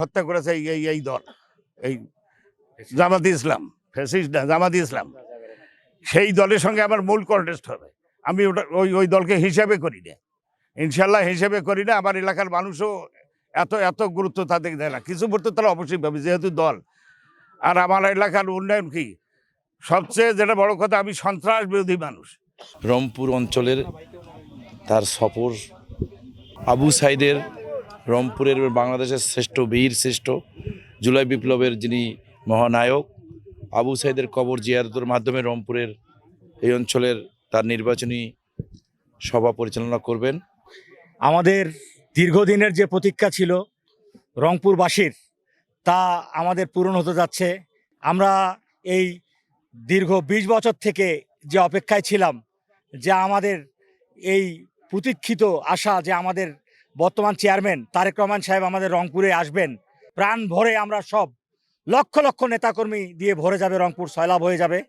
হত্যা করেছে এই দল, এই জামাতে ইসলাম, ফ্যাসিস্ট না, জামাতে ইসলাম। সেই দলের সঙ্গে আমার মূল কন্টেস্ট হবে। আমি ওটা ওই দলকে হিসাবে করি না, ইনশাল্লাহ হিসেবে করি না। আমার এলাকার মানুষও এত গুরুত্ব তাদের দেয় না। কিছু বলতে তারা অবশ্যই পাবে, যেহেতু দল। আর আমার এলাকার উন্নয়ন কি, সবচেয়ে যেটা বড় কথা, আমি সন্ত্রাস বিরোধী মানুষ। রংপুর অঞ্চলের তার সফর, আবু সাইদের, রংপুরের বাংলাদেশের শ্রেষ্ঠ বীর, শ্রেষ্ঠ জুলাই বিপ্লবের যিনি মহানায়ক, আবু সাইদের কবর জিয়ারতের মাধ্যমে রংপুরের এই অঞ্চলের তার নির্বাচনী সভা পরিচালনা করবেন। আমাদের দীর্ঘদিনের যে প্রতীক্ষা ছিল রংপুরবাসীর, তা আমাদের পূরণ হতে যাচ্ছে। আমরা এই দীর্ঘ 20 বছর থেকে যে অপেক্ষায় ছিলাম, যে আমাদের এই প্রতীক্ষিত আশা যে আমাদের বর্তমান চেয়ারম্যান তারেক রহমান সাহেব আমাদের রংপুরে আসবেন, প্রাণ ভরে আমরা সব লক্ষ লক্ষ নেতাকর্মী দিয়ে ভরে যাবে, রংপুর সয়লাভ হয়ে যাবে।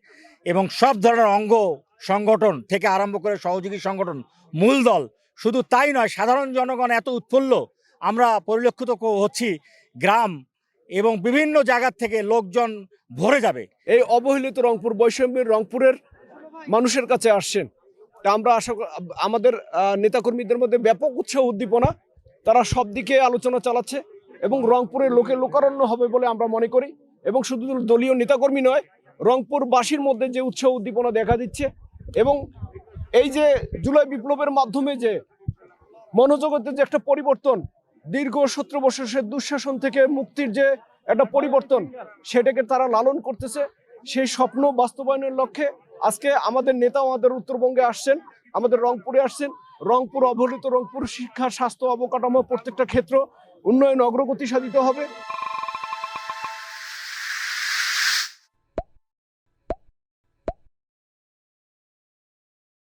এবং সব ধরনের অঙ্গ সংগঠন থেকে আরম্ভ করে সহযোগী সংগঠন, মূল দল, শুধু তাই নয়, সাধারণ জনগণ এত উৎফুল্ল আমরা পরিলক্ষিত হচ্ছি। গ্রাম এবং বিভিন্ন জায়গার থেকে লোকজন ভরে যাবে। এই অবহেলিত রংপুর, বৈষম্যের রংপুরের মানুষের কাছে আসছেন। তা আমরা আশা আমাদের নেতাকর্মীদের মধ্যে ব্যাপক উৎসাহ উদ্দীপনা, তারা সব দিকে আলোচনা চালাচ্ছে এবং রংপুরের লোকে লোকারণ্য হবে বলে আমরা মনে করি। এবং শুধু দলীয় নেতাকর্মী নয়, রংপুরবাসীর মধ্যে যে উৎসাহ উদ্দীপনা দেখা দিচ্ছে এবং এই যে জুলাই বিপ্লবের মাধ্যমে যে মনোজগতের যে একটা পরিবর্তন, দীর্ঘ 17 বছরের দুঃশাসন থেকে মুক্তির যে একটা পরিবর্তন, সেটাকে তারা লালন করতেছে। সেই স্বপ্ন বাস্তবায়নের লক্ষ্যে আজকে আমাদের নেতা আমাদের উত্তরবঙ্গে আসছেন, আমাদের রংপুরে আসছেন। রংপুর অবহেলিত রংপুর শিক্ষা, স্বাস্থ্য, অবকাঠামো প্রত্যেকটা ক্ষেত্র উন্নয়ন অগ্রগতি সাধিত হবে।